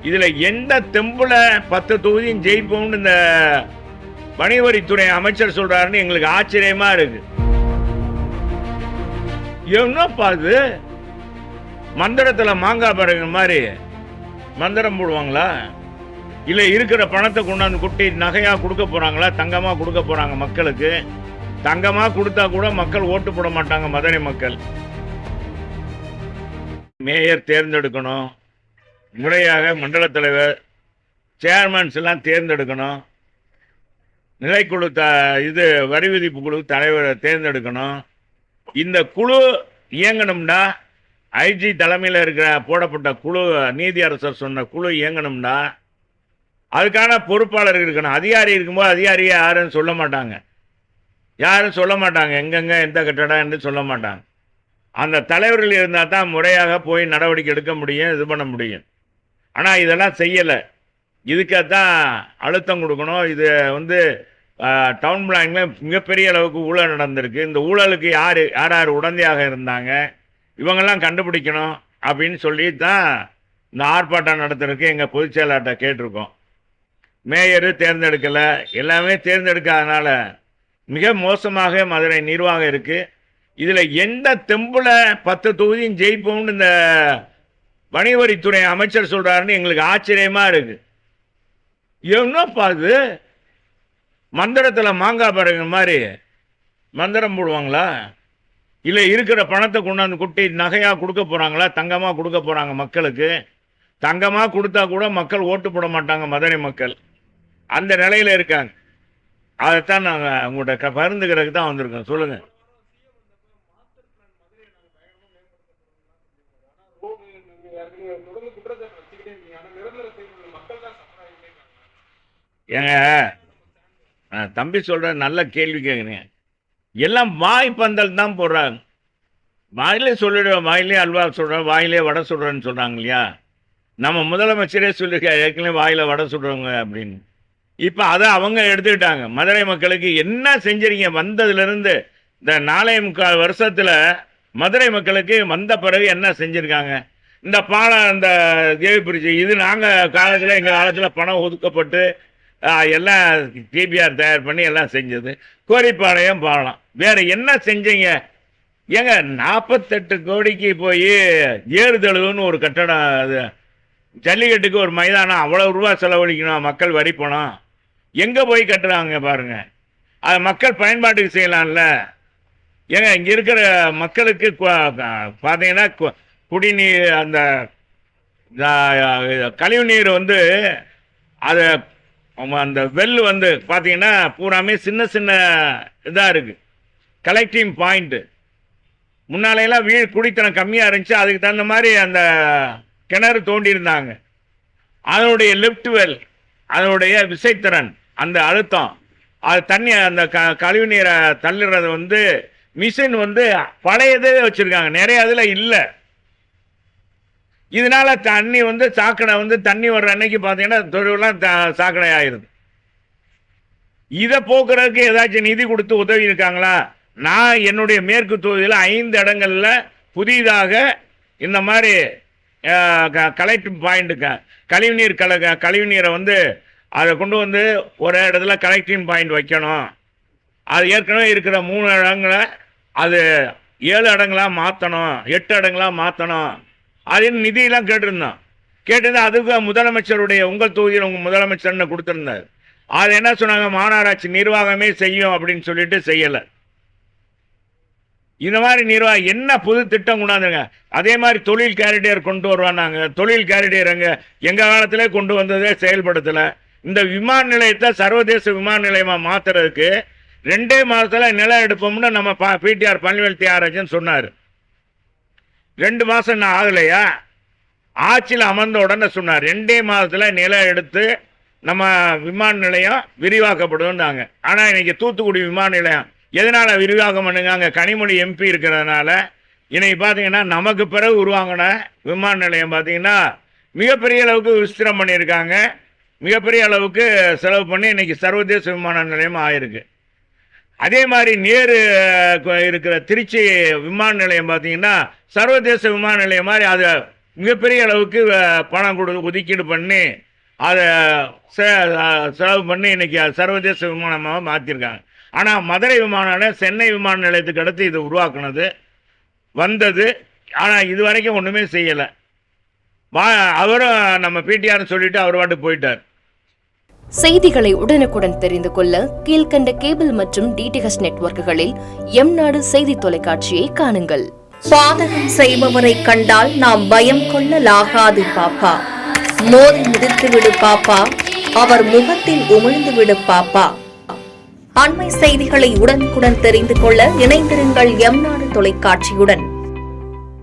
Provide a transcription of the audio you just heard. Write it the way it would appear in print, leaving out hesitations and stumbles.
இதுல எந்த தெம்புல 10 தொகுதியும் ஜெயிப்போம்னு இந்த வணிகவரித்துறை அமைச்சர் சொல்றாருன்னு எங்களுக்கு ஆச்சரியமா இருக்கு. என்னப்பா இது மந்திரத்துல மாங்காய் பறகு மாதிரி மந்திரம் போடுவாங்களா? இல்ல இருக்கிற பணத்தை கொண்டாந்து குட்டி நகையா கொடுக்க போறாங்களா? தங்கமா கொடுக்க போறாங்க மக்களுக்கு? தங்கமா கொடுத்தா கூட மக்கள் ஓட்டு போட மாட்டாங்க. மதுரை மக்கள் மேயர் தேர்ந்தெடுக்கணும், முறையாக மண்டல தலைவர் சேர்மன்ஸ் எல்லாம் தேர்ந்தெடுக்கணும், நிலைக்குழு இது வரி விதிப்பு குழு தலைவரை தேர்ந்தெடுக்கணும். இந்த குழு இயங்கணும்னா ஐஜி தலைமையில் இருக்கிற போடப்பட்ட குழு, நீதியரசர் சொன்ன குழு இயங்கணும்னா அதுக்கான பொறுப்பாளர் இருக்கணும். அதிகாரி இருக்கும்போது அதிகாரியை யாரும் சொல்ல மாட்டாங்க, எங்கெங்க எந்த கட்டடம் என்று சொல்ல மாட்டாங்க. அந்த தலைவர்கள் இருந்தால் தான் முறையாக போய் நடவடிக்கை எடுக்க முடியும், இது பண்ண முடியும். ஆனால் இதெல்லாம் செய்யலை. இதுக்காகத்தான் அழுத்தம் கொடுக்கணும். இது டவுன் பிளானிங்கில் மிகப்பெரிய அளவுக்கு ஊழல் நடந்திருக்கு. இந்த ஊழலுக்கு யார் யார் உடந்தையாக இருந்தாங்க இவங்கெல்லாம் கண்டுபிடிக்கணும் அப்படின்னு சொல்லி தான் இந்த ஆர்ப்பாட்டம் நடத்துறதுக்கு எங்கள் பொதுச் செயலாளர்கிட்ட கேட்டிருக்கோம். மேயரு தேர்ந்தெடுக்கலை, எல்லாமே தேர்ந்தெடுக்காதனால மிக மோசமாக மதுரை நிர்வாகம் இருக்குது. இதில் எந்த தெம்புல 10 தொகுதியும் ஜெயிப்போம்னு இந்த வணிகவரித்துறை அமைச்சர் சொல்கிறாருன்னு எங்களுக்கு ஆச்சரியமாக இருக்குது. என்னப்பா இது மந்திரத்தில் மாங்காய் பறகு மாதிரி மந்திரம் போடுவாங்களா? இல்லை இருக்கிற பணத்தை கொண்டாந்து குட்டி நகையாக கொடுக்க போகிறாங்களா? தங்கமாக கொடுக்க போகிறாங்க மக்களுக்கு? தங்கமாக கொடுத்தா கூட மக்கள் ஓட்டு போட மாட்டாங்க. மதுரை மக்கள் அந்த நிலையில் இருக்காங்க. அதைத்தான் நாங்கள் உங்கள்கிட்ட பகிர்ந்துக்கிறதுக்கு தான் வந்திருக்கோம். சொல்லுங்கள். ஏங்க தம்பி சொல்ற நல்ல கேள்வி கேட்குறீங்க. எல்லாம் வாய் பந்தல் தான் போடுறாங்க. வாயிலே சொல்லிடுவோம், வாயிலே அல்வா சொல்கிறோம், வாயிலே வடை சுடுறோன்னு சொல்கிறாங்க இல்லையா? நம்ம முதலமைச்சரே சொல்லியிருக்காரு ஏற்கனவே வாயில் வடை சுடுறவங்க அப்படின்னு. இப்போ அதை அவங்க எடுத்துக்கிட்டாங்க. மதுரை மக்களுக்கு என்ன செஞ்சிருக்கீங்க வந்ததுலேருந்து? இந்த 4.25 வருஷத்தில் மதுரை மக்களுக்கு வந்த பிறகு என்ன செஞ்சுருக்காங்க? இந்த பாலம், இந்த தேவி பிரிட்ஜு, இது நாங்கள் காலத்தில், எங்கள் காலத்தில் பணம் ஒதுக்கப்பட்டு எல்லாம் டிபிஆர் தயார் பண்ணி எல்லாம் செஞ்சது. கோரிப்பாளையம் பாலம் வேறு என்ன செஞ்சீங்க? ஏங்க 48 கோடிக்கு போய் ஏறுதழுவுன்னு ஒரு கட்டடம், அது ஜல்லிக்கட்டுக்கு ஒரு மைதானம், அவ்வளோ ரூபா செலவழிக்கணும் மக்கள் வரி பணம். எங்கே போய் கட்டுறாங்க பாருங்க. அது மக்கள் பயன்பாட்டுக்கு செய்யலாம்ல. ஏங்க இங்கே இருக்கிற மக்களுக்கு பார்த்தீங்கன்னா குடிநீர், அந்த கழிவு நீர் அதை அந்த வெல் பார்த்தீங்கன்னா பூராமே சின்ன சின்ன இதாக இருக்குது, கலெக்டிங் பாயிண்ட்டு. முன்னாலையெல்லாம் குடித்தனம் கம்மியாக இருந்துச்சு, அதுக்கு தகுந்த மாதிரி அந்த கிணறு தோண்டியிருந்தாங்க. அதனுடைய லெஃப்ட் வெல், அதனுடைய விசைத்திறன், அந்த அழுத்தம், அது தண்ணி, அந்த கழிவு நீரை தள்ளுறது மிஷின் பழையதே வச்சுருக்காங்க, நிறைய அதில் இல்லை. இதனால தண்ணி சாக்கடை தண்ணி வர்ற அன்னைக்கு பார்த்தீங்கன்னா தொழிலாம் சாக்கடை ஆயிடுது. இதை போக்குறதுக்கு ஏதாச்சும் நிதி கொடுத்து உதவி இருக்காங்களா? நான் என்னுடைய மேற்கு தொகுதியில் 5 இடங்கள்ல புதிதாக இந்த மாதிரி கலெக்டிங் பாயிண்ட், கழிவுநீர் கழிவுநீரை அதை கொண்டு ஒரு இடத்துல கலெக்டிங் பாயிண்ட் வைக்கணும். அது ஏற்கனவே இருக்கிற 3 இடங்களை அது 7 இடங்களாக மாற்றணும், 8 இடங்களாக மாற்றணும் அப்படின்னு நிதியெல்லாம் கேட்டிருந்தா அதுக்கு முதலமைச்சருடைய, உங்கள் தொகுதியில் உங்கள் முதலமைச்சர்னு கொடுத்துருந்தார். அது என்ன சொன்னாங்க? மாநகராட்சி நிர்வாகமே செய்யும் அப்படின்னு சொல்லிட்டு செய்யலை. இந்த மாதிரி நிர்வாகம் என்ன புது திட்டம் கொண்டாந்துங்க? அதே மாதிரி தொழில் கேரிடேர் கொண்டு வருவாங்க. தொழில் கேரிடேர் எங்கள் காலத்திலே கொண்டு வந்ததே செயல்படுத்தலை. இந்த விமான நிலையத்தை சர்வதேச விமான நிலையமாக மாற்றுறதுக்கு 2 மாதத்தில் நிலம் எடுப்போம்னு நம்ம பிடிஆர் பழனிவேல் தியாகராஜன் சொன்னார். 2 மாதம் நான் ஆகலையா? ஆட்சியில் அமர்ந்த உடனே சொன்னார் 2 மாதத்தில் நிலம் எடுத்து நம்ம விமான நிலையம் விரிவாக்கப்படும்னாங்க. ஆனால் இன்னைக்கு தூத்துக்குடி விமான நிலையம் எதனால் விரிவாக்கம் பண்ணுங்க? அங்கே கனிமொழி எம்பி இருக்கிறதுனால. இன்னைக்கு பார்த்தீங்கன்னா நமக்கு பிறகு உருவாங்கின விமான நிலையம் பார்த்தீங்கன்னா மிகப்பெரிய அளவுக்கு விஸ்திரம் பண்ணியிருக்காங்க. மிகப்பெரிய அளவுக்கு செலவு பண்ணி இன்னைக்கு சர்வதேச விமான நிலையம் ஆயிருக்கு. அதே மாதிரி நேரு இருக்கிற திருச்சி விமான நிலையம் பார்த்தீங்கன்னா சர்வதேச விமான நிலையம் மாதிரி அதை மிகப்பெரிய அளவுக்கு பணம் ஒதுக்கீடு பண்ணி அதை செலவு பண்ணி இன்னைக்கு சர்வதேச விமானமாக மாற்றிருக்காங்க. ஆனால் மதுரை விமான நிலையம் சென்னை விமான நிலையத்துக்கு அடுத்து இது உருவாக்குனது வந்தது. ஆனால் இது வரைக்கும் ஒன்றுமே செய்யலை. அவரும் நம்ம பிடிஆர்னு சொல்லிட்டு அவர் பாட்டு போயிட்டார். செய்திகளை உடனுக்குடன் தெரிந்து கொள்ள கீழ்கண்ட கேபிள் மற்றும் டிடிஹெச் நெட்வொர்க்குகளில் எம்நாடு செய்தி தொலைக்காட்சியை காணுங்கள். பாதகம் செய்பவரை கண்டால் நாம் பயம் கொள்ளலாகாது பாப்பா. மோதி மிதித்துவிடு பாப்பா, அவர் முகத்தில் உமிழ்ந்துவிடு பாப்பா. அண்மை செய்திகளை உடனுக்குடன் தெரிந்து கொள்ள இணைந்திருங்கள் எம்நாடு தொலைக்காட்சியுடன்.